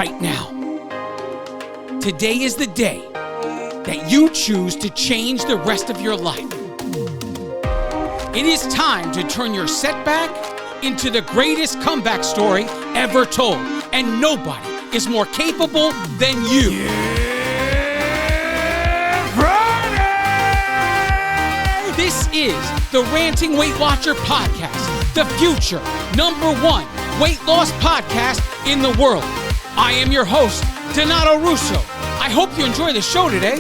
right now. Today is the day that you choose to change the rest of your life. It is time to turn your setback into the greatest comeback story ever told, and nobody is more capable than you. This is the Ranting Weight Watcher podcast, the future #1 weight loss podcast in the world. I am your host, Donato Russo. I hope you enjoy the show today.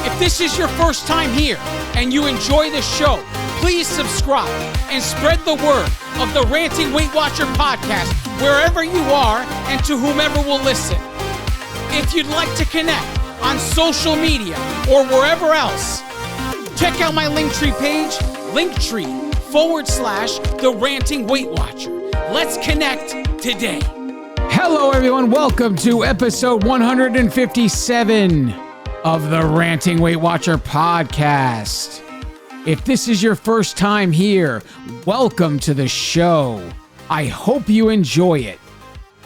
If this is your first time here and you enjoy the show, please subscribe and spread the word of the Ranting Weight Watcher podcast wherever you are and to whomever will listen. If you'd like to connect on social media or wherever else, check out my Linktree page, Linktree/the Ranting Weight Watcher. Let's connect today. Hello, everyone. Welcome to episode 157 of the Ranting Weight Watcher podcast. If this is your first time here, welcome to the show. I hope you enjoy it.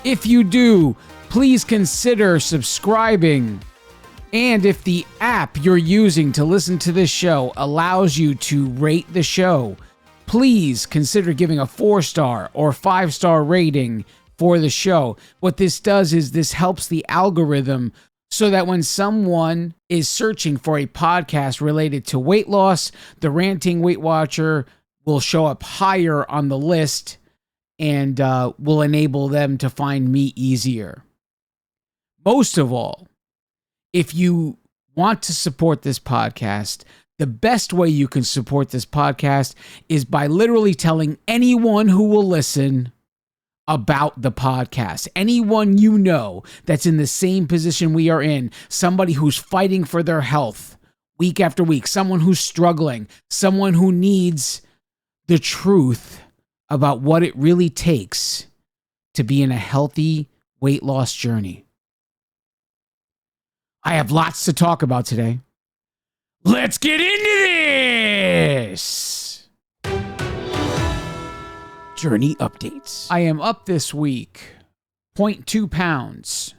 If you do, please consider subscribing. And if the app you're using to listen to this show allows you to rate the show, please consider giving a 4-star or 5-star rating for the show. What this does is this helps the algorithm so that when someone is searching for a podcast related to weight loss, the Ranting Weight Watcher will show up higher on the list and will enable them to find me easier. Most of all, if you want to support this podcast, the best way you can support this podcast is by literally telling anyone who will listen about the podcast. Anyone you know that's in the same position we are in, somebody who's fighting for their health week after week, someone who's struggling, someone who needs the truth about what it really takes to be in a healthy weight loss journey. I have lots to talk about today. Let's get into this! Journey updates. I am up this week 0.2 pounds.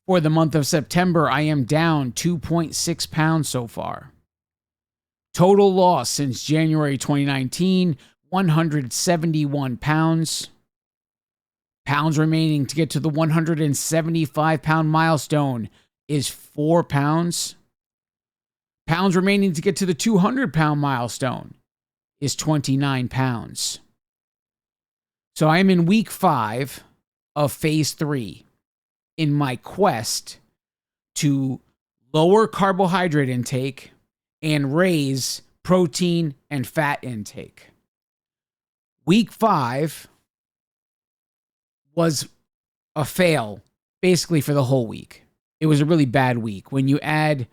For the month of September, I am down 2.6 pounds so far. Total loss since January 2019, 171 pounds. Pounds remaining to get to the 175 pound milestone is 4 pounds. Pounds remaining to get to the 200 pound milestone is 29 pounds. So I am in week 5 of phase 3 in my quest to lower carbohydrate intake and raise protein and fat intake. Week 5 was a fail basically for the whole week. It was a really bad week. When you add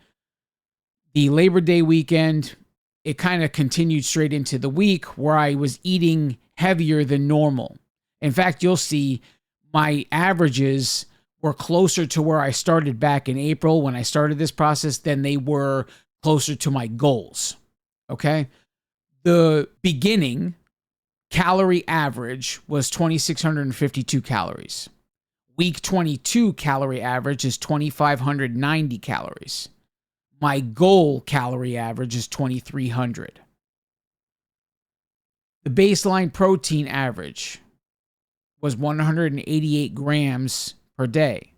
the Labor Day weekend, it kind of continued straight into the week where I was eating heavier than normal. In fact, you'll see my averages were closer to where I started back in April when I started this process than they were closer to my goals. Okay? The beginning calorie average was 2,652 calories. Week 22 calorie average is 2,590 calories. My goal calorie average is 2,300. The baseline protein average was 188 grams per day.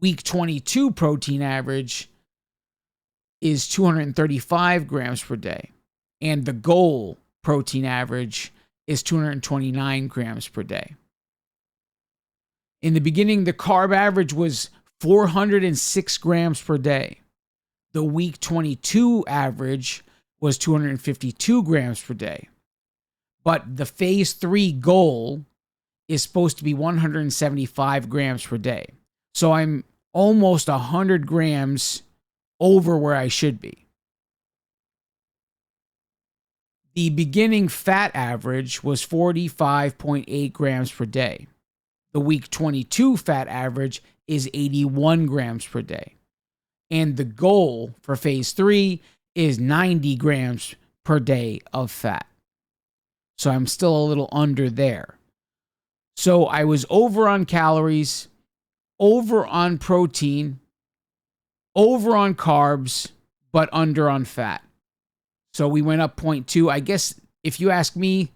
Week 22 protein average is 235 grams per day. And the goal protein average is 229 grams per day. In the beginning, the carb average was 406 grams per day. The week 22 average was 252 grams per day. But the phase 3 goal is supposed to be 175 grams per day. So I'm almost 100 grams over where I should be. The beginning fat average was 45.8 grams per day. The week 22 fat average is 81 grams per day. And the goal for phase 3 is 90 grams per day of fat. So I'm still a little under there. So I was over on calories. over on protein, over on carbs, but under on fat. So we went up 0.2. I guess if you ask me,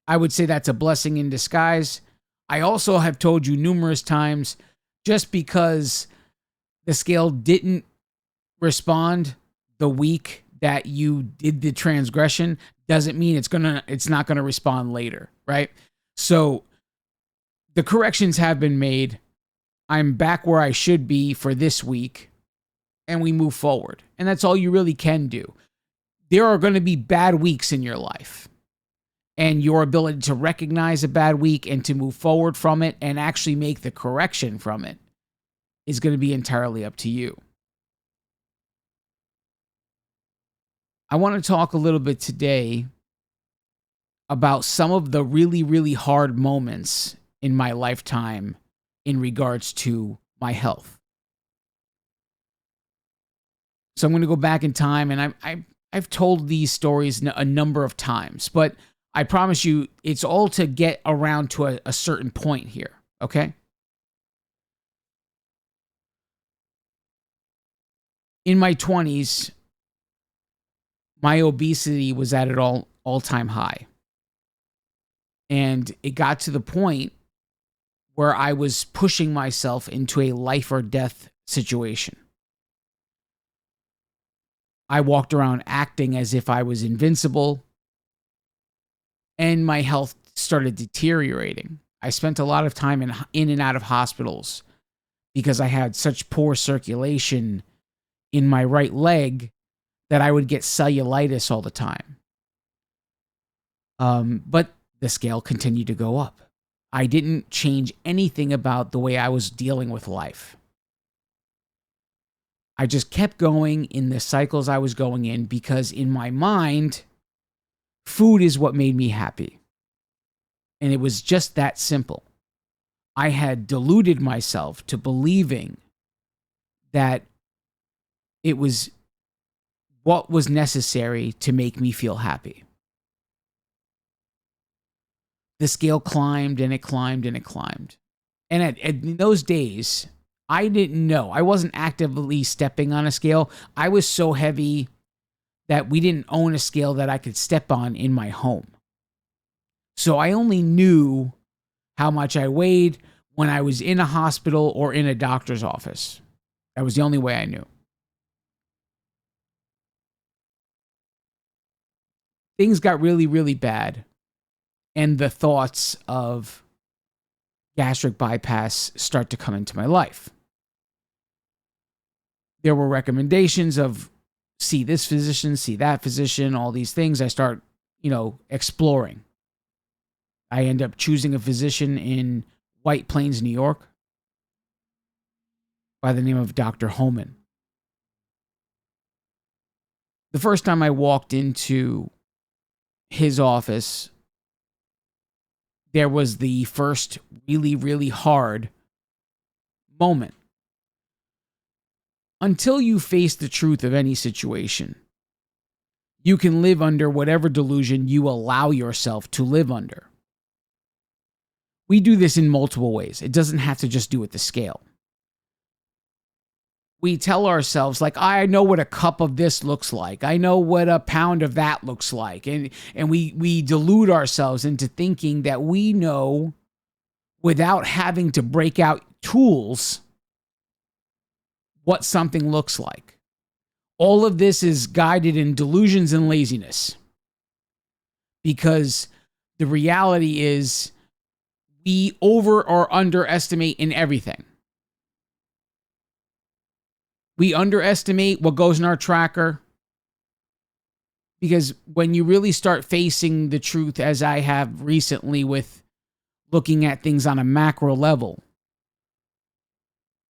I would say that's a blessing in disguise. I also have told you numerous times, just because the scale didn't respond the week that you did the transgression doesn't mean it's not gonna respond later, right? So the corrections have been made. I'm back where I should be for this week, and we move forward. And that's all you really can do. There are going to be bad weeks in your life, and your ability to recognize a bad week and to move forward from it and actually make the correction from it is going to be entirely up to you. I want to talk a little bit today about some of the really, really hard moments in my lifetime in regards to my health. So I'm going to go back in time, and I've told these stories a number of times, but I promise you it's all to get around to a certain point here, okay? In my 20s, my obesity was at an all-time high. And it got to the point where I was pushing myself into a life or death situation. I walked around acting as if I was invincible, and my health started deteriorating. I spent a lot of time in and out of hospitals because I had such poor circulation in my right leg that I would get cellulitis all the time. But the scale continued to go up. I didn't change anything about the way I was dealing with life. I just kept going in the cycles I was going in because in my mind, food is what made me happy. And it was just that simple. I had deluded myself to believing that it was what was necessary to make me feel happy. The scale climbed and it climbed and it climbed. And in those days, I didn't know. I wasn't actively stepping on a scale. I was so heavy that we didn't own a scale that I could step on in my home. So I only knew how much I weighed when I was in a hospital or in a doctor's office. That was the only way I knew. Things got really, really bad. And the thoughts of gastric bypass start to come into my life. There were recommendations of see this physician, see that physician, all these things. I start, exploring. I end up choosing a physician in White Plains, New York, by the name of Dr. Homan. The first time I walked into his office, there was the first really, really hard moment. Until you face the truth of any situation, you can live under whatever delusion you allow yourself to live under. We do this in multiple ways. It doesn't have to just do with the scale. We tell ourselves, like, I know what a cup of this looks like. I know what a pound of that looks like. And we delude ourselves into thinking that we know without having to break out tools what something looks like. All of this is guided in delusions and laziness. Because the reality is we over or underestimate in everything. We underestimate what goes in our tracker. Because when you really start facing the truth, as I have recently with looking at things on a macro level,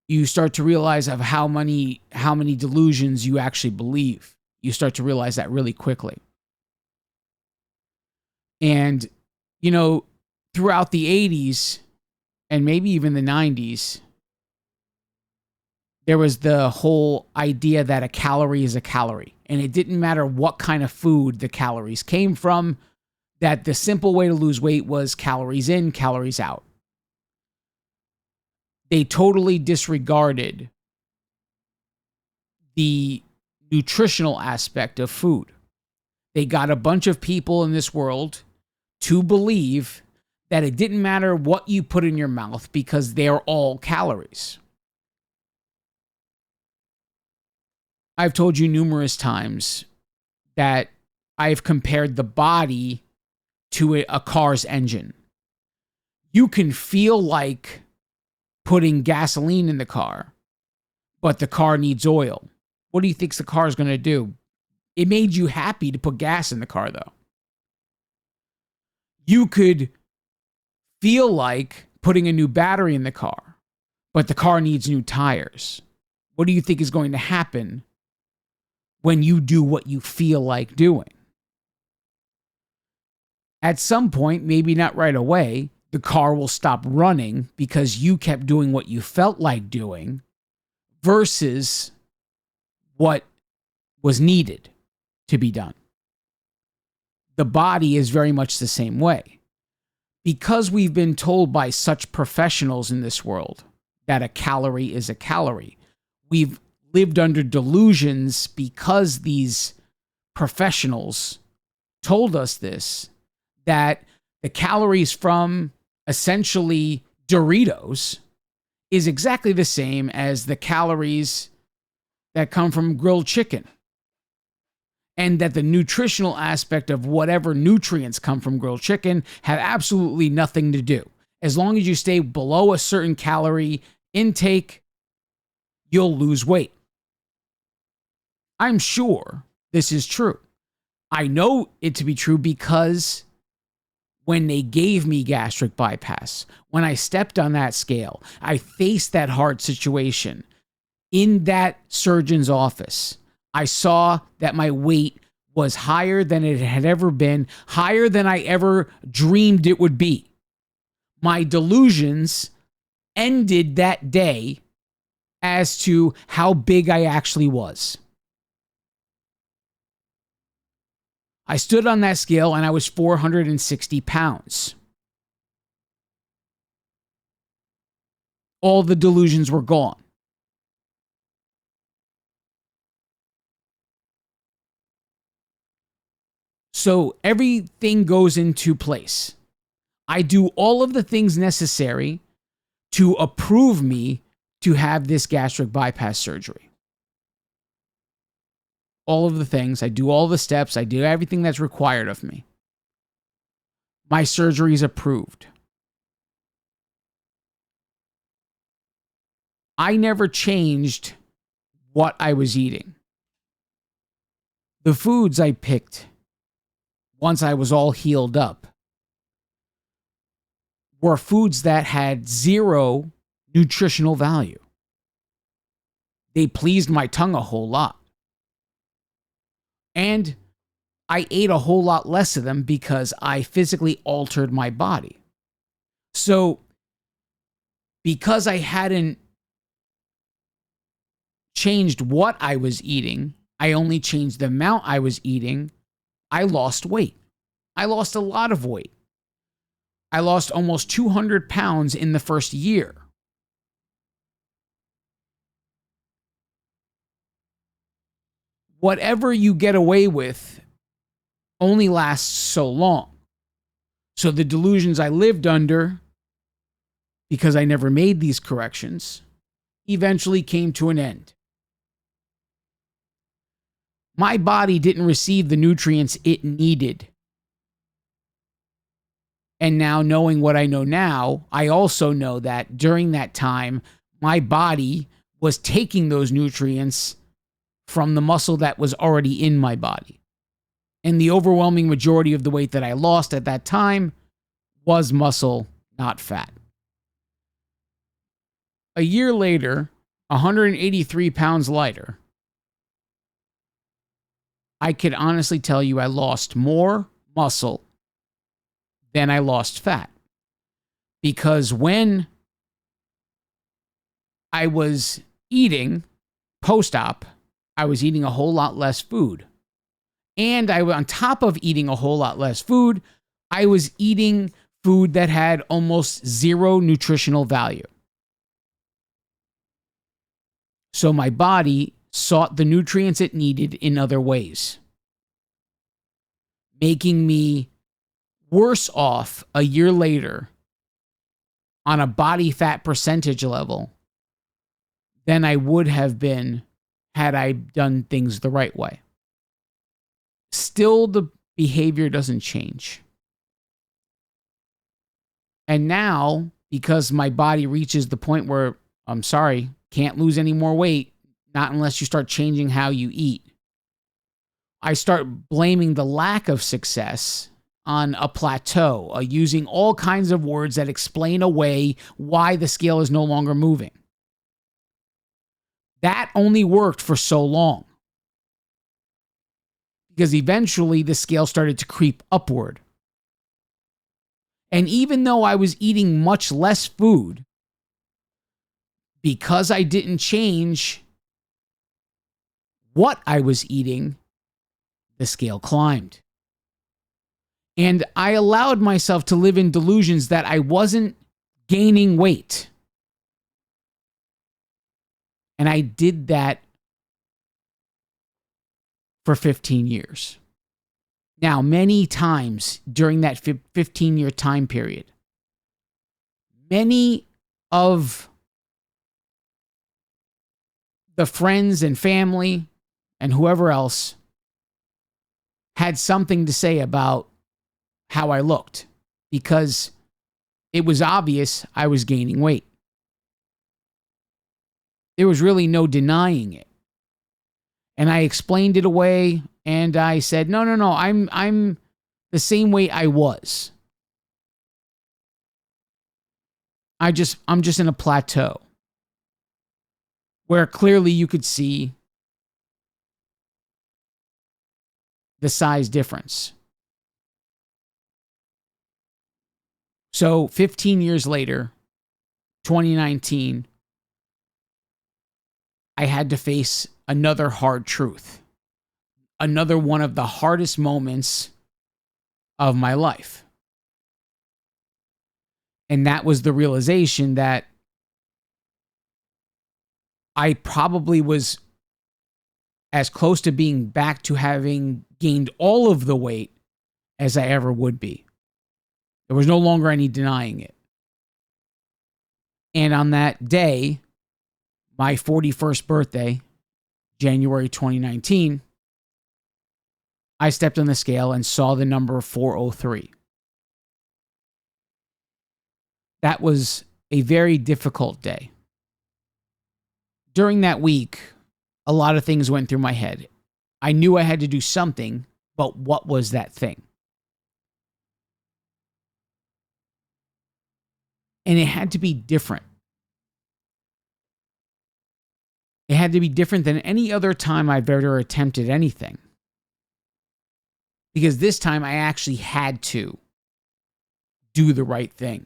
you start to realize of how many delusions you actually believe. You start to realize that really quickly. And, throughout the 80s and maybe even the 90s, there was the whole idea that a calorie is a calorie. And it didn't matter what kind of food the calories came from, that the simple way to lose weight was calories in, calories out. They totally disregarded the nutritional aspect of food. They got a bunch of people in this world to believe that it didn't matter what you put in your mouth because they're all calories. I've told you numerous times that I've compared the body to a car's engine. You can feel like putting gasoline in the car, but the car needs oil. What do you think the car is going to do? It made you happy to put gas in the car, though. You could feel like putting a new battery in the car, but the car needs new tires. What do you think is going to happen when you do what you feel like doing? At some point, maybe not right away, the car will stop running because you kept doing what you felt like doing versus what was needed to be done. The body is very much the same way. Because we've been told by such professionals in this world that a calorie is a calorie, we've lived under delusions because these professionals told us this, that the calories from essentially Doritos is exactly the same as the calories that come from grilled chicken. And that the nutritional aspect of whatever nutrients come from grilled chicken have absolutely nothing to do. As long as you stay below a certain calorie intake, you'll lose weight. I'm sure this is true. I know it to be true because when they gave me gastric bypass, when I stepped on that scale, I faced that hard situation in that surgeon's office. I saw that my weight was higher than it had ever been, higher than I ever dreamed it would be. My delusions ended that day as to how big I actually was. I stood on that scale and I was 460 pounds. All the delusions were gone. So everything goes into place. I do all of the things necessary to approve me to have this gastric bypass surgery. All of the things. I do all the steps. I do everything that's required of me. My surgery is approved. I never changed what I was eating. The foods I picked once I was all healed up were foods that had zero nutritional value. They pleased my tongue a whole lot. And I ate a whole lot less of them because I physically altered my body. So, because I hadn't changed what I was eating, I only changed the amount I was eating, I lost weight. I lost a lot of weight. I lost almost 200 pounds in the first year. Whatever you get away with only lasts so long. So the delusions I lived under, because I never made these corrections, eventually came to an end. My body didn't receive the nutrients it needed. And now, knowing what I know now, I also know that during that time, my body was taking those nutrients from the muscle that was already in my body. And the overwhelming majority of the weight that I lost at that time was muscle, not fat. A year later, 183 pounds lighter, I could honestly tell you I lost more muscle than I lost fat. Because when I was eating post-op, I was eating a whole lot less food. And on top of eating a whole lot less food, I was eating food that had almost zero nutritional value. So my body sought the nutrients it needed in other ways, making me worse off a year later on a body fat percentage level than I would have been had I done things the right way. Still, the behavior doesn't change. And now, because my body reaches the point where, I'm sorry, can't lose any more weight, not unless you start changing how you eat, I start blaming the lack of success on a plateau, using all kinds of words that explain away why the scale is no longer moving. That only worked for so long, because eventually the scale started to creep upward. And even though I was eating much less food, because I didn't change what I was eating, the scale climbed. And I allowed myself to live in delusions that I wasn't gaining weight. And I did that for 15 years. Now, many times during that 15-year time period, many of the friends and family and whoever else had something to say about how I looked, because it was obvious I was gaining weight. There was really no denying it. And I explained it away, and I said, no, I'm the same way I was. I'm just in a plateau where clearly you could see the size difference. So 15 years later, 2019, I had to face another hard truth. Another one of the hardest moments of my life. And that was the realization that I probably was as close to being back to having gained all of the weight as I ever would be. There was no longer any denying it. And on that day, my 41st birthday, January 2019, I stepped on the scale and saw the number 403. That was a very difficult day. During that week, a lot of things went through my head. I knew I had to do something, but what was that thing? And it had to be different. It had to be different than any other time I've ever attempted anything. Because this time I actually had to do the right thing.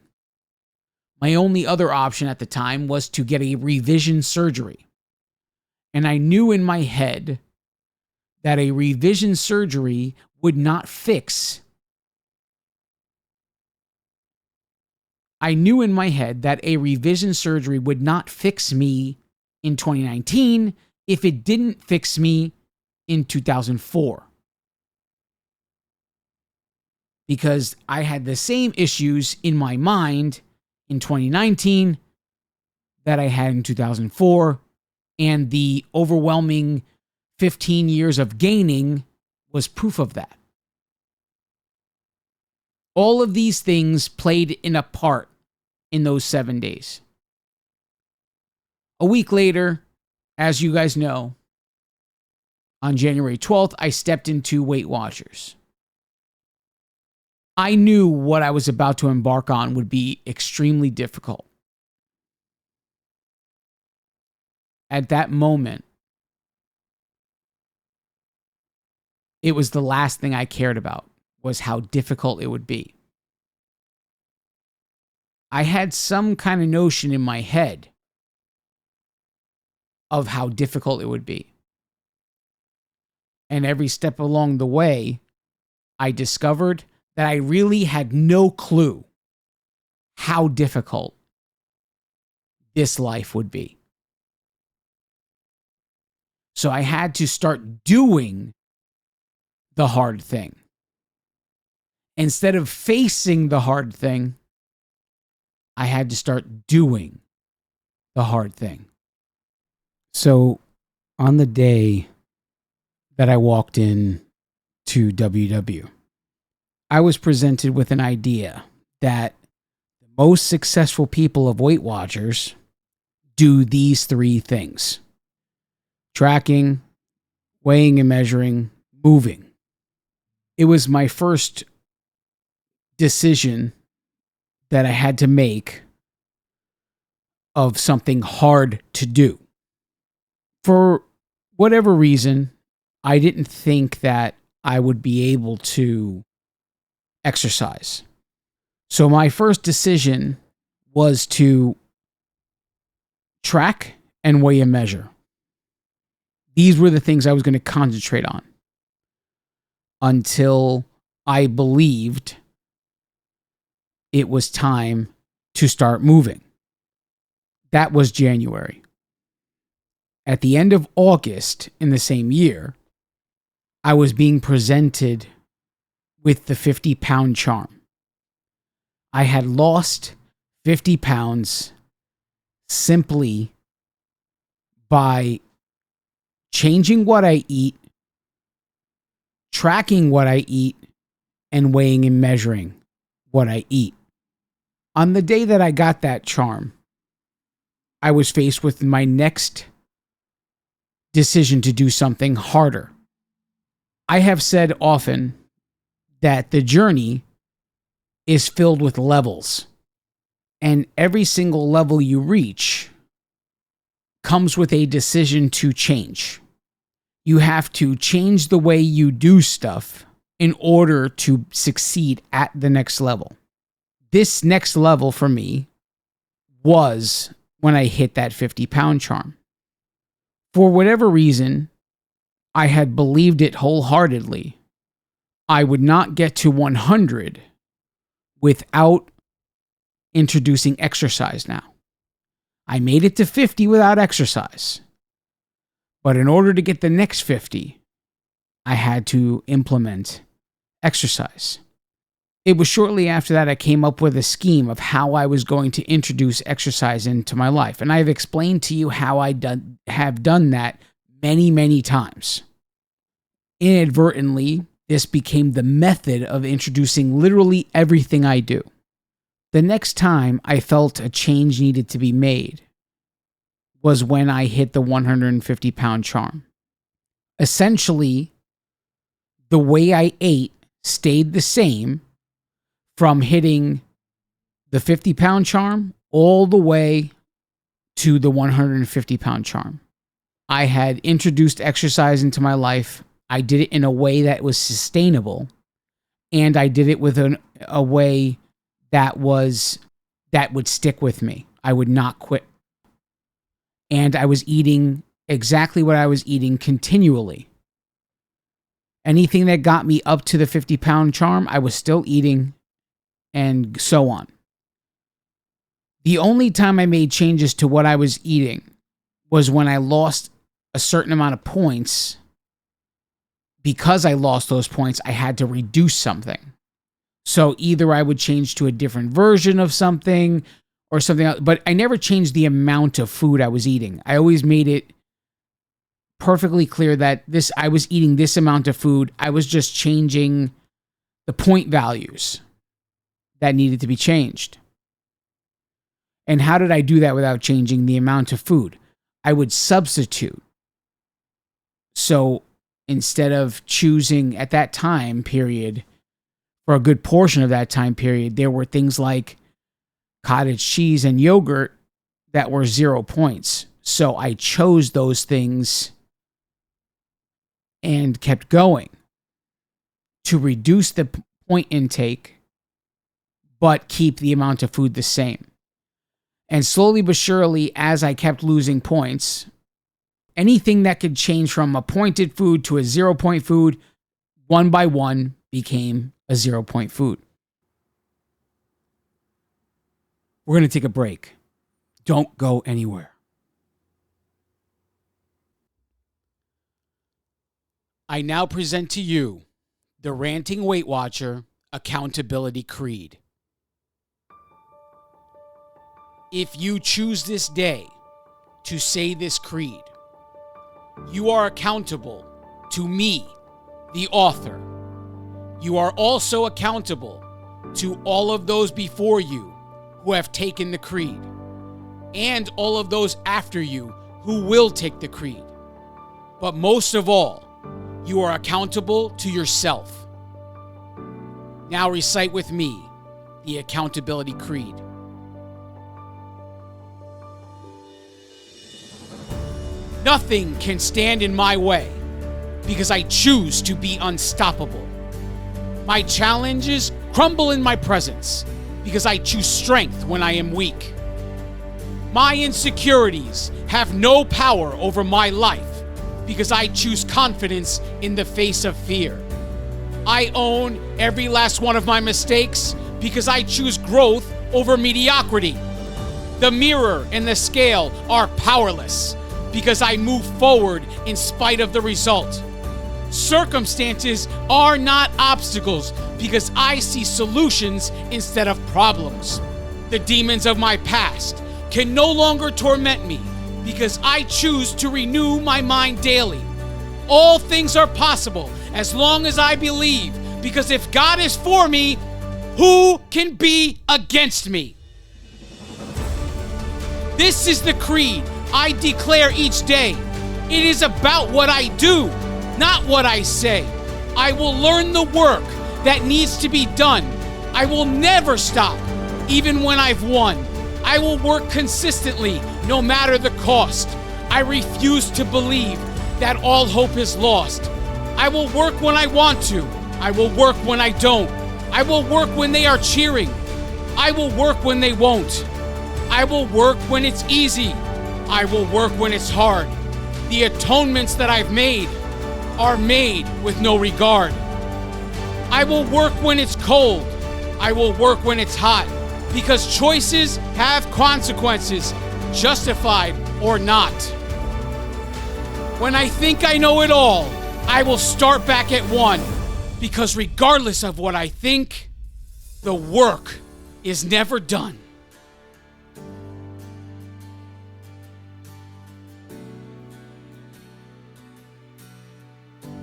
My only other option at the time was to get a revision surgery. And I knew in my head that a revision surgery would not fix. I knew in my head that a revision surgery would not fix me in 2019 if it didn't fix me in 2004. Because I had the same issues in my mind in 2019 that I had in 2004, and the overwhelming 15 years of gaining was proof of that. All of these things played in a part in those 7 days. A week later, as you guys know, on January 12th, I stepped into Weight Watchers. I knew what I was about to embark on would be extremely difficult. At that moment, it was the last thing I cared about, was how difficult it would be. I had some kind of notion in my head of how difficult it would be. And every step along the way, I discovered that I really had no clue how difficult this life would be. So I had to start doing the hard thing. Instead of facing the hard thing, I had to start doing the hard thing. So on the day that I walked in to WW, I was presented with an idea that the most successful people of Weight Watchers do these three things: tracking, weighing and measuring, moving. It was my first decision that I had to make of something hard to do. For whatever reason, I didn't think that I would be able to exercise. So my first decision was to track and weigh and measure. These were the things I was going to concentrate on until I believed it was time to start moving. That was January. At the end of August in the same year, I was being presented with the 50-pound charm. I had lost 50 pounds simply by changing what I eat, tracking what I eat, and weighing and measuring what I eat. On the day that I got that charm, I was faced with my next decision to do something harder. I have said often that the journey is filled with levels, and every single level you reach comes with a decision to change. You have to change the way you do stuff in order to succeed at the next level. This next level for me was when I hit that 50-pound charm. For whatever reason, I had believed it wholeheartedly. I would not get to 100 without introducing exercise now. I made it to 50 without exercise. But in order to get the next 50, I had to implement exercise. It was shortly after that I came up with a scheme of how I was going to introduce exercise into my life. And I've explained to you how I have done that many, many times. Inadvertently, this became the method of introducing literally everything I do. The next time I felt a change needed to be made was when I hit the 150-pound charm. Essentially, the way I ate stayed the same from hitting the 50-pound charm all the way to the 150-pound charm. I had introduced exercise into my life. I did it in a way that was sustainable, and I did it with a way that would stick with me. I would not quit. And I was eating exactly what I was eating continually. Anything that got me up to the 50-pound charm, I was still eating, and so on. The only time I made changes to what I was eating was when I lost a certain amount of points. Because I lost those points, I had to reduce something. So either I would change to a different version of something or something else, but I never changed the amount of food I was eating. I always made it perfectly clear that I was eating this amount of food. I was just changing the point values that needed to be changed. And how did I do that without changing the amount of food? I would substitute. So instead of choosing at that time period, for a good portion of that time period, there were things like cottage cheese and yogurt that were 0 points. So I chose those things and kept going to reduce the point intake, but keep the amount of food the same. And slowly but surely, as I kept losing points, anything that could change from a pointed food to a 0-point food, one by one became a 0-point food. We're going to take a break. Don't go anywhere. I now present to you the Ranting Weight Watcher Accountability Creed. If you choose this day to say this creed, you are accountable to me, the author. You are also accountable to all of those before you who have taken the creed, and all of those after you who will take the creed. But most of all, you are accountable to yourself. Now recite with me the Accountability Creed. Nothing can stand in my way because I choose to be unstoppable. My challenges crumble in my presence because I choose strength when I am weak. My insecurities have no power over my life because I choose confidence in the face of fear. I own every last one of my mistakes because I choose growth over mediocrity. The mirror and the scale are powerless because I move forward in spite of the result. Circumstances are not obstacles because I see solutions instead of problems. The demons of my past can no longer torment me because I choose to renew my mind daily. All things are possible as long as I believe, because if God is for me, who can be against me? This is the creed I declare each day. It is about what I do, not what I say. I will learn the work that needs to be done. I will never stop, even when I've won. I will work consistently, no matter the cost. I refuse to believe that all hope is lost. I will work when I want to. I will work when I don't. I will work when they are cheering. I will work when they won't. I will work when it's easy. I will work when it's hard. The atonements that I've made are made with no regard. I will work when it's cold. I will work when it's hot, because choices have consequences, justified or not. When I think I know it all, I will start back at one, because regardless of what I think, the work is never done.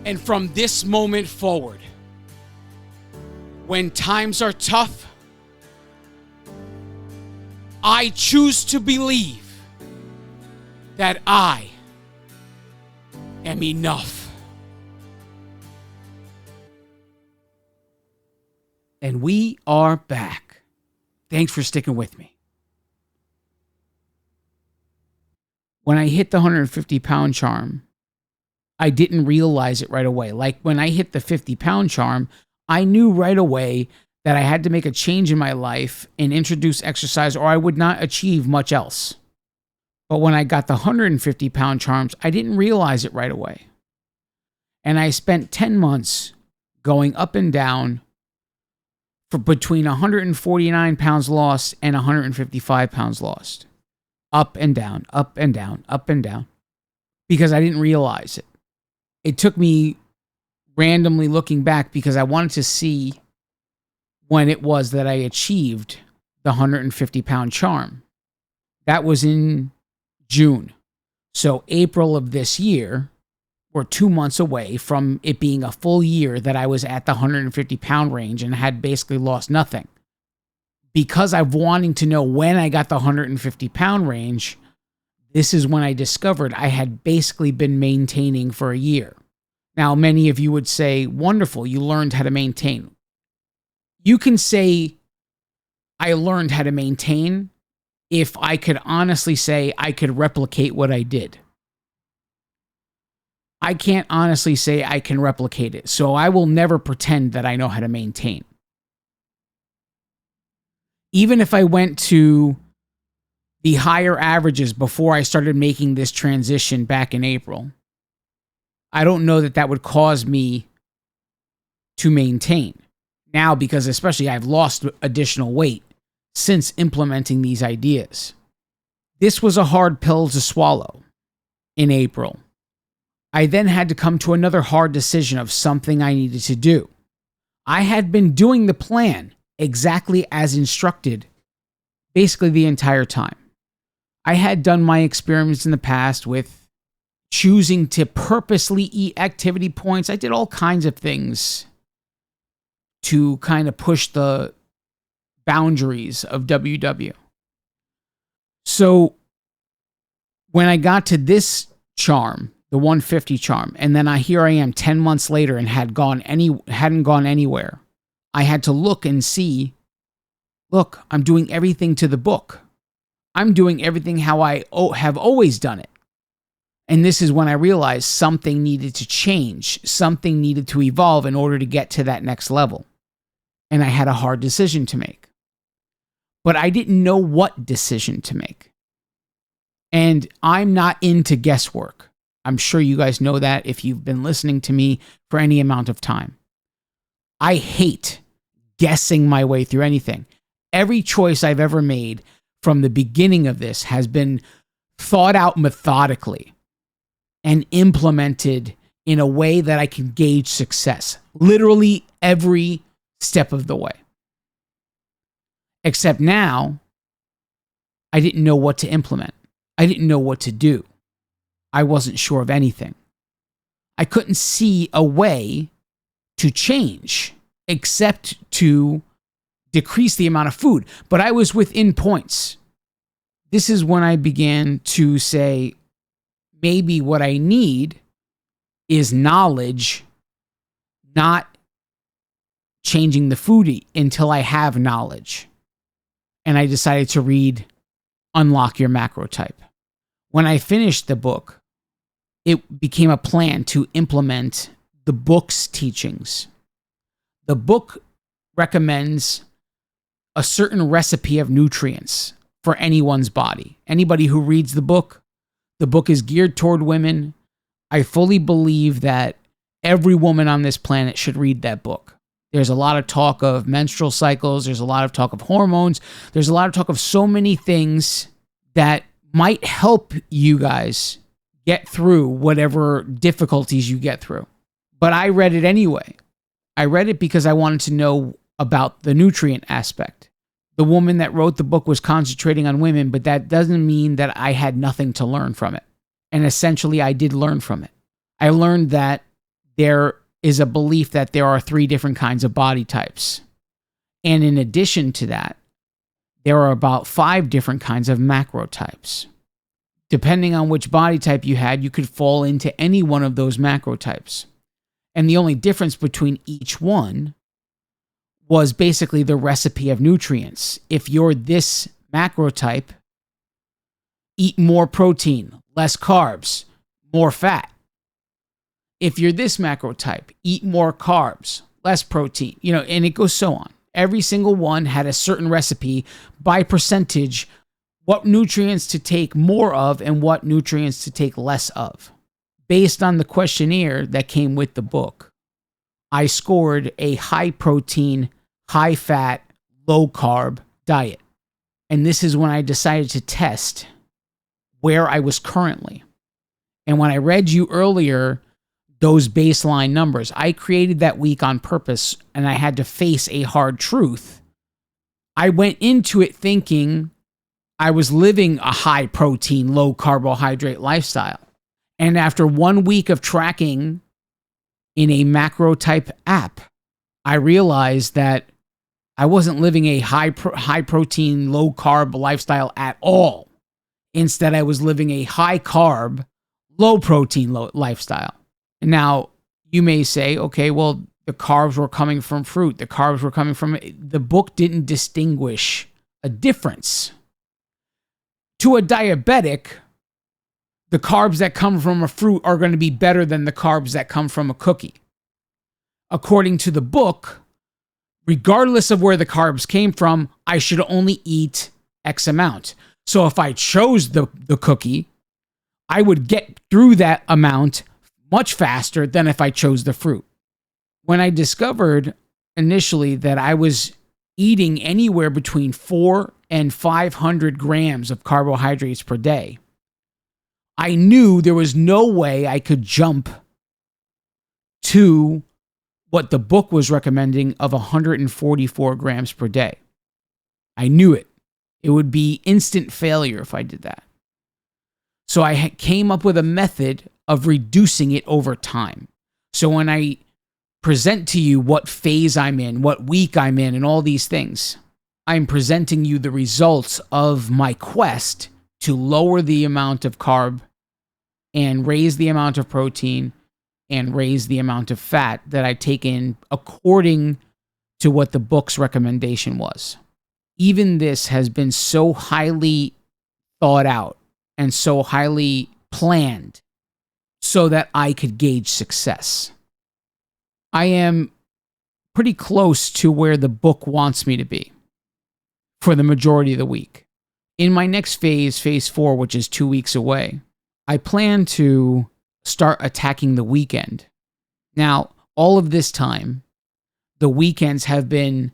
And from this moment forward, when times are tough, I choose to believe that I am enough. And we are back. Thanks for sticking with me. When I hit the 150-pound charm, I didn't realize it right away. Like when I hit the 50-pound charm, I knew right away that I had to make a change in my life and introduce exercise, or I would not achieve much else. But when I got the 150-pound charms, I didn't realize it right away. And I spent 10 months going up and down for between 149 pounds lost and 155 pounds lost. Up and down, up and down, up and down. Because I didn't realize it. It took me randomly looking back because I wanted to see when it was that I achieved the 150-pound charm. That was in June. So April of this year, we're 2 months away from it being a full year that I was at the 150-pound range and had basically lost nothing. Because I'm wanting to know when I got the 150-pound range, this is when I discovered I had basically been maintaining for a year. Now, many of you would say, wonderful, you learned how to maintain. You can say, I learned how to maintain if I could honestly say I could replicate what I did. I can't honestly say I can replicate it, so I will never pretend that I know how to maintain. Even if I went to the higher averages before I started making this transition back in April, I don't know that that would cause me to maintain. Now, because especially I've lost additional weight since implementing these ideas. This was a hard pill to swallow in April. I then had to come to another hard decision of something I needed to do. I had been doing the plan exactly as instructed basically the entire time. I had done my experiments in the past with choosing to purposely eat activity points. I did all kinds of things to kind of push the boundaries of WW. So when I got to this charm, the 150 charm, and then here I am 10 months later and hadn't gone anywhere, I had to look and see, look, I'm doing everything to the book. I'm doing everything how I have always done it. And this is when I realized something needed to change. Something needed to evolve in order to get to that next level. And I had a hard decision to make. But I didn't know what decision to make. And I'm not into guesswork. I'm sure you guys know that if you've been listening to me for any amount of time. I hate guessing my way through anything. Every choice I've ever made from the beginning of this has been thought out methodically and implemented in a way that I can gauge success. Literally every step of the way. Except now, I didn't know what to implement. I didn't know what to do. I wasn't sure of anything. I couldn't see a way to change except to decrease the amount of food. But I was within points. This is when I began to say, maybe what I need is knowledge, not changing the food until I have knowledge. And I decided to read Unlock Your Macrotype. When I finished the book, it became a plan to implement the book's teachings. The book recommends a certain recipe of nutrients for anyone's body. Anybody who reads the book is geared toward women. I fully believe that every woman on this planet should read that book. There's a lot of talk of menstrual cycles. There's a lot of talk of hormones. There's a lot of talk of so many things that might help you guys get through whatever difficulties you get through. But I read it anyway. I read it because I wanted to know about the nutrient aspect. The woman that wrote the book was concentrating on women, but that doesn't mean that I had nothing to learn from it. And essentially, I did learn from it. I learned that there is a belief that there are 3 different kinds of body types. And in addition to that, there are about 5 different kinds of macrotypes. Depending on which body type you had, you could fall into any one of those macrotypes. And the only difference between each one was basically the recipe of nutrients. If you're this macrotype, eat more protein, less carbs, more fat. If you're this macrotype, eat more carbs, less protein, and it goes so on. Every single one had a certain recipe by percentage, what nutrients to take more of and what nutrients to take less of. Based on the questionnaire that came with the book, I scored a high protein, high fat, low carb diet. And this is when I decided to test where I was currently. And when I read you earlier, those baseline numbers, I created that week on purpose and I had to face a hard truth. I went into it thinking I was living a high protein, low carbohydrate lifestyle. And after 1 week of tracking in a macro type app, I realized that I wasn't living a high protein, low carb lifestyle at all. Instead, I was living a high carb, low protein lifestyle. Now, you may say, okay, well, the carbs were coming from fruit. The carbs were coming from... The book didn't distinguish a difference. To a diabetic, the carbs that come from a fruit are going to be better than the carbs that come from a cookie. According to the book, regardless of where the carbs came from, I should only eat X amount. So if I chose the cookie, I would get through that amount much faster than if I chose the fruit. When I discovered initially that I was eating anywhere between 400 and 500 grams of carbohydrates per day, I knew there was no way I could jump to what the book was recommending of 144 grams per day. I knew it. It would be instant failure if I did that. So I came up with a method of reducing it over time. So when I present to you what phase I'm in, what week I'm in, and all these things, I'm presenting you the results of my quest to lower the amount of carb and raise the amount of protein and raise the amount of fat that I take in according to what the book's recommendation was. Even this has been so highly thought out and so highly planned so that I could gauge success. I am pretty close to where the book wants me to be for the majority of the week. In my next phase, phase 4, which is 2 weeks away, I plan to start attacking the weekend. Now, all of this time, the weekends have been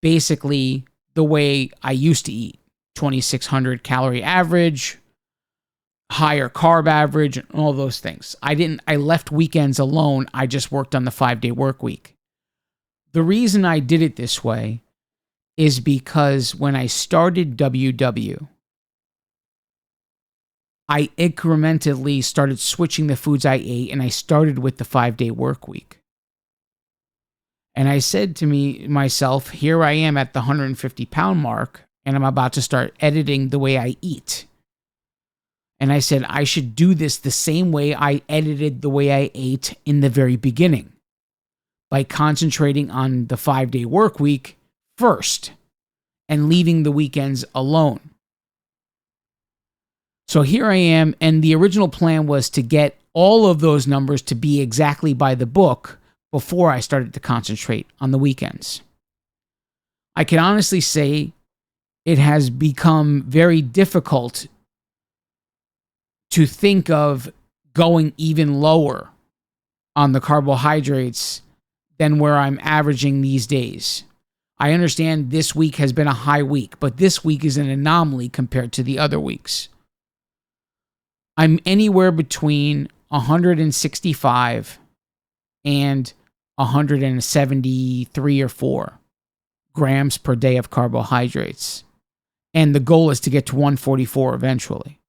basically the way I used to eat. 2,600 calorie average, higher carb average, and all those things. I left weekends alone. I just worked on the 5-day work week. The reason I did it this way is because when I started WW, I incrementally started switching the foods I ate, and I started with the 5-day work week. And I said to myself, here I am at the 150-pound mark, and I'm about to start editing the way I eat. And I said, I should do this the same way I edited the way I ate in the very beginning, by concentrating on the 5-day work week first and leaving the weekends alone. So here I am, and the original plan was to get all of those numbers to be exactly by the book before I started to concentrate on the weekends. I can honestly say it has become very difficult to think of going even lower on the carbohydrates than where I'm averaging these days. I understand this week has been a high week, but this week is an anomaly compared to the other weeks. I'm anywhere between 165 and 173 or 4 grams per day of carbohydrates. And the goal is to get to 144 eventually.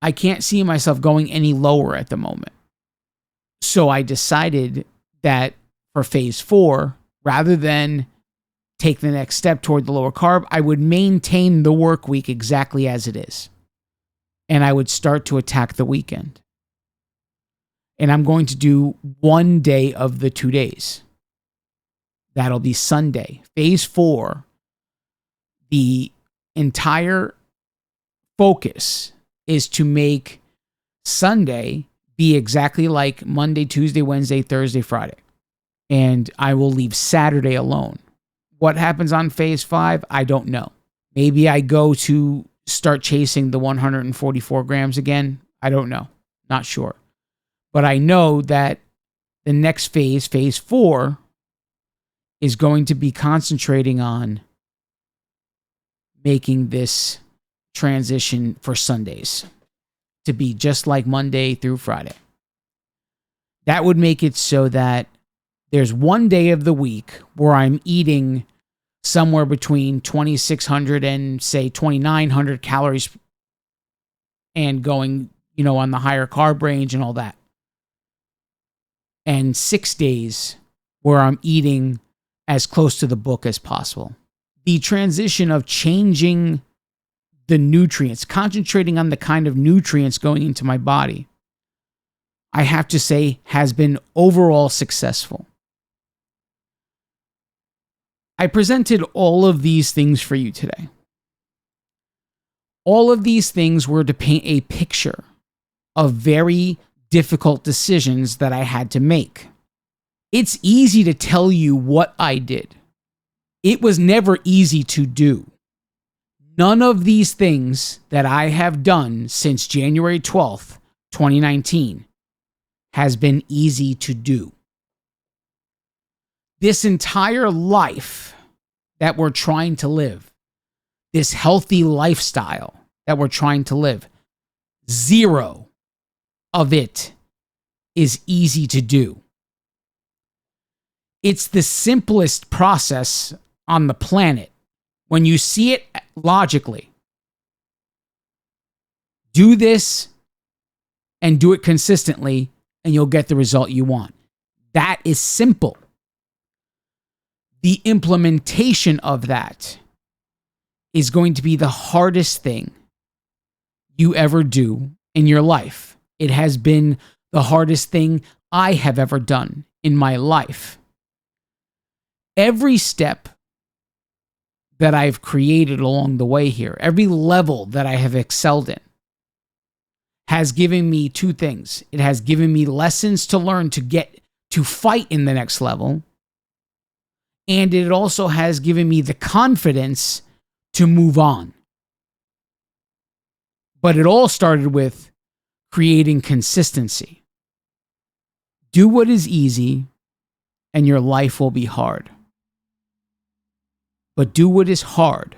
I can't see myself going any lower at the moment. So I decided that for phase 4, rather than take the next step toward the lower carb, I would maintain the work week exactly as it is. And I would start to attack the weekend. And I'm going to do 1 day of the 2 days. That'll be Sunday. Phase 4, the entire focus is to make Sunday be exactly like Monday, Tuesday, Wednesday, Thursday, Friday. And I will leave Saturday alone. What happens on phase 5, I don't know. Maybe I go to start chasing the 144 grams again. I don't know. Not sure. But I know that the next phase, phase 4, is going to be concentrating on making this transition for Sundays to be just like Monday through Friday. That would make it so that there's 1 day of the week where I'm eating somewhere between 2,600 and say 2,900 calories and going, on the higher carb range and all that. And 6 days where I'm eating as close to the book as possible. The transition of changing the nutrients, concentrating on the kind of nutrients going into my body, I have to say has been overall successful. I presented all of these things for you today. All of these things were to paint a picture of very difficult decisions that I had to make. It's easy to tell you what I did. It was never easy to do. None of these things that I have done since January 12th, 2019, has been easy to do. This entire life that we're trying to live, this healthy lifestyle that we're trying to live, zero of it is easy to do. It's the simplest process on the planet. When you see it logically, do this and do it consistently, and you'll get the result you want. That is simple. The implementation of that is going to be the hardest thing you ever do in your life. It has been the hardest thing I have ever done in my life. Every step that I've created along the way here, every level that I have excelled in, has given me two things. It has given me lessons to learn to get to fight in the next level. And it also has given me the confidence to move on. But it all started with creating consistency. Do what is easy, and your life will be hard. But do what is hard,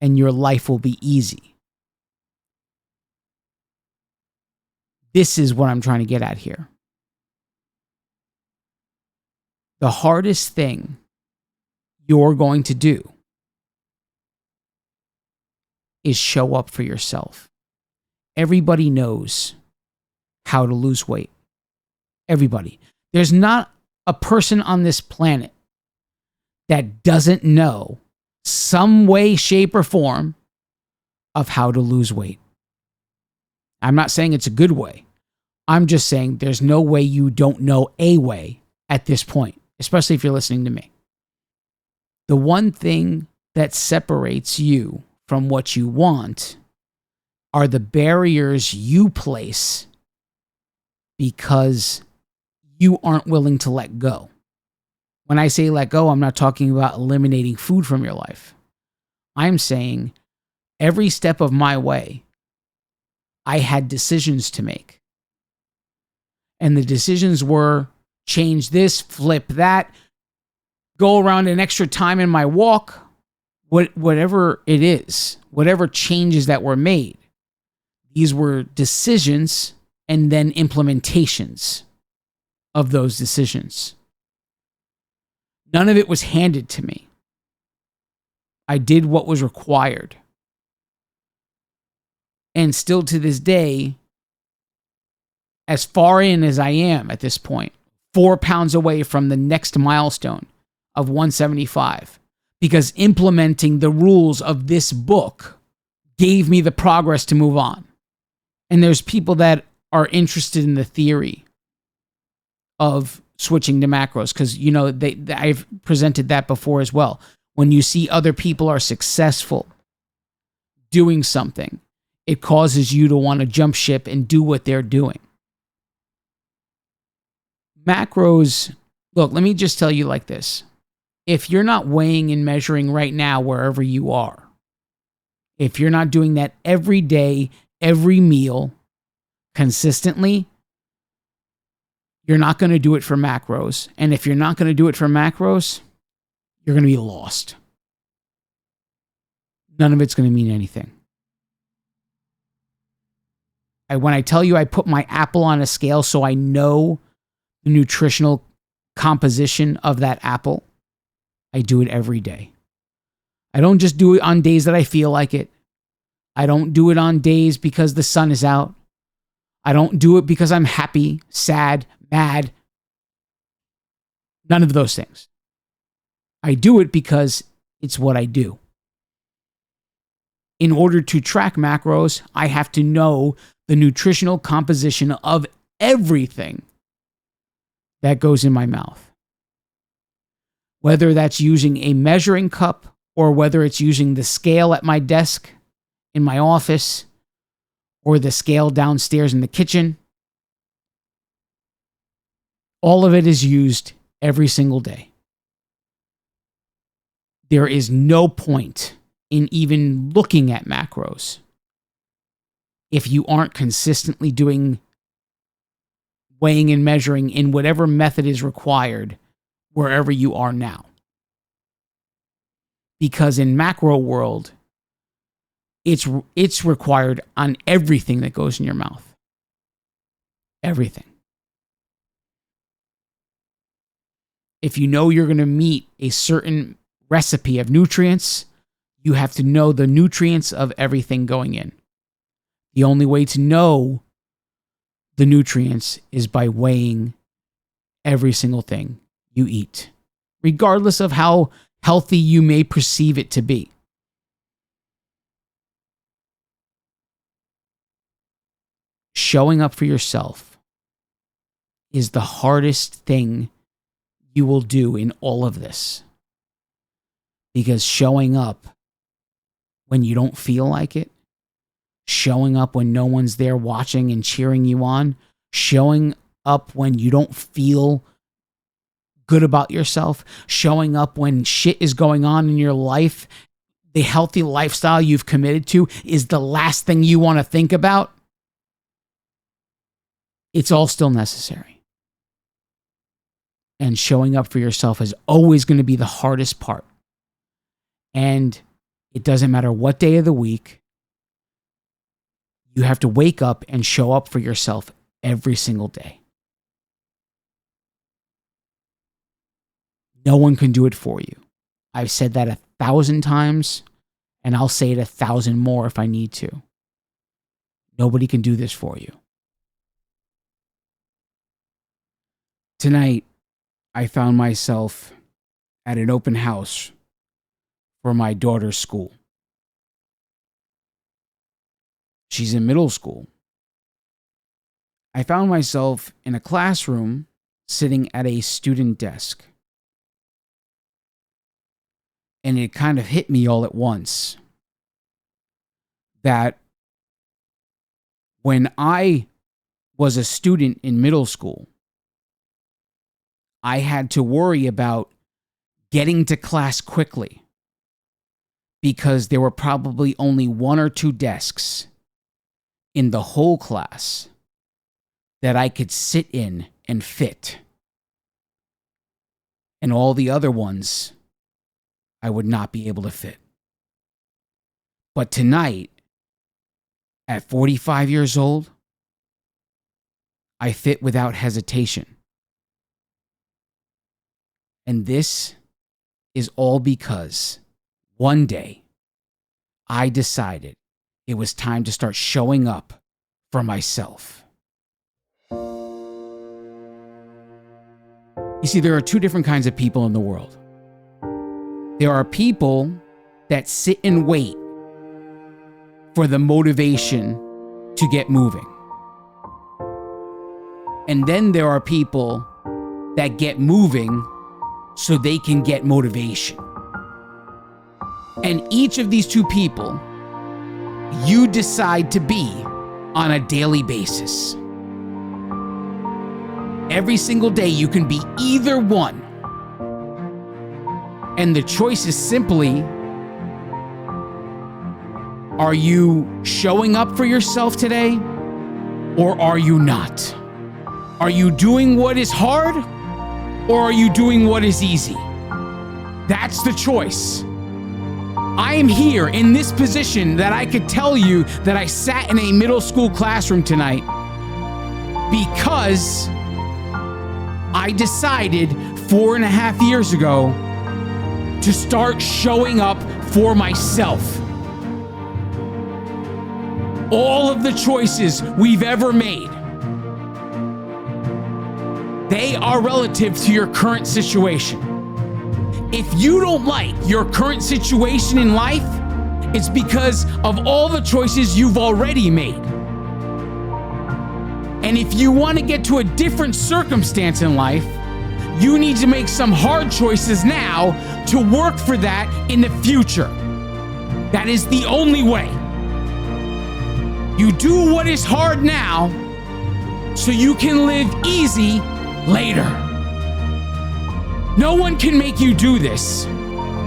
and your life will be easy. This is what I'm trying to get at here. The hardest thing you're going to do is show up for yourself. Everybody knows how to lose weight. Everybody. There's not a person on this planet that doesn't know some way, shape, or form of how to lose weight. I'm not saying it's a good way. I'm just saying there's no way you don't know a way at this point, especially if you're listening to me. The one thing that separates you from what you want are the barriers you place because you aren't willing to let go. When I say let go, I'm not talking about eliminating food from your life. I'm saying every step of my way, I had decisions to make. And the decisions were change this, flip that, go around an extra time in my walk, whatever it is, whatever changes that were made. These were decisions and then implementations of those decisions. None of it was handed to me. I did what was required. And still to this day, as far in as I am at this point, 4 pounds away from the next milestone of 175, because implementing the rules of this book gave me the progress to move on. And there's people that are interested in the theory of switching to macros, because I've presented that before as well. When you see other people are successful doing something, it causes you to want to jump ship and do what they're doing. Macros, look, let me just tell you like this. If you're not weighing and measuring right now wherever you are, if you're not doing that every day, every meal, consistently, you're not going to do it for macros. And if you're not going to do it for macros, you're going to be lost. None of it's going to mean anything. When I tell you I put my apple on a scale so I know the nutritional composition of that apple, I do it every day. I don't just do it on days that I feel like it. I don't do it on days because the sun is out. I don't do it because I'm happy, sad, mad. None of those things. I do it because it's what I do. In order to track macros, I have to know the nutritional composition of everything that goes in my mouth. Whether that's using a measuring cup or whether it's using the scale at my desk in my office or the scale downstairs in the kitchen, all of it is used every single day. There is no point in even looking at macros if you aren't consistently doing weighing and measuring in whatever method is required wherever you are now. Because in macro world, it's required on everything that goes in your mouth. Everything. If you know you're going to meet a certain recipe of nutrients, you have to know the nutrients of everything going in. The only way to know the nutrients is by weighing every single thing you eat, regardless of how healthy you may perceive it to be. Showing up for yourself is the hardest thing you will do in all of this. Because showing up when you don't feel like it, showing up when no one's there watching and cheering you on, showing up when you don't feel good about yourself, showing up when shit is going on in your life, the healthy lifestyle you've committed to is the last thing you want to think about. It's all still necessary. And showing up for yourself is always going to be the hardest part. And it doesn't matter what day of the week, you have to wake up and show up for yourself every single day. No one can do it for you. I've said that 1,000 times, and I'll say it 1,000 more if I need to. Nobody can do this for you. Tonight, I found myself at an open house for my daughter's school. She's in middle school. I found myself in a classroom sitting at a student desk. And it kind of hit me all at once that when I was a student in middle school, I had to worry about getting to class quickly because there were probably only 1 or 2 desks in the whole class that I could sit in and fit. And all the other ones I would not be able to fit. But tonight, at 45 years old, I fit without hesitation. And this is all because one day I decided it was time to start showing up for myself. You see, there are 2 different kinds of people in the world. There are people that sit and wait for the motivation to get moving. And then there are people that get moving so they can get motivation. And each of these 2 people, you decide to be on a daily basis. Every single day you can be either one. And the choice is simply, are you showing up for yourself today or are you not? Are you doing what is hard or are you doing what is easy? That's the choice. I am here in this position that I could tell you that I sat in a middle school classroom tonight because I decided 4.5 years ago to start showing up for myself. All of the choices we've ever made, they are relative to your current situation. If you don't like your current situation in life, it's because of all the choices you've already made. And if you want to get to a different circumstance in life, you need to make some hard choices now to work for that in the future. That is the only way. You do what is hard now so you can live easy later. No one can make you do this.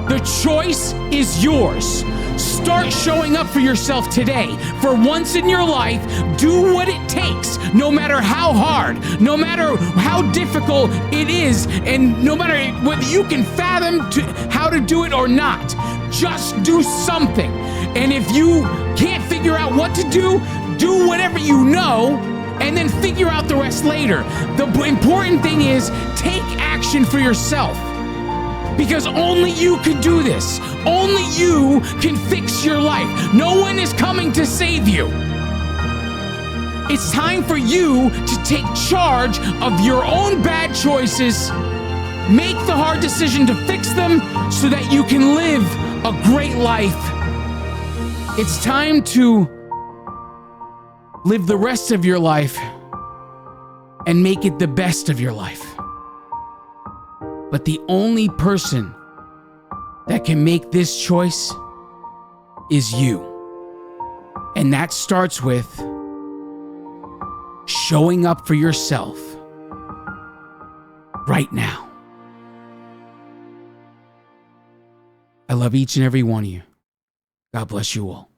The choice is yours. Start showing up for yourself today. For once in your life, do what it takes, no matter how hard, no matter how difficult it is, and no matter whether you can fathom how to do it or not. Just do something. And if you can't figure out what to do, do whatever you know and then figure out the rest later. The important thing is take action for yourself, because only you can do this. Only you can fix your life. No one is coming to save you. It's time for you to take charge of your own bad choices. Make the hard decision to fix them so that you can live a great life. It's time to live the rest of your life and make it the best of your life. But the only person that can make this choice is you. And that starts with showing up for yourself right now. I love each and every one of you. God bless you all.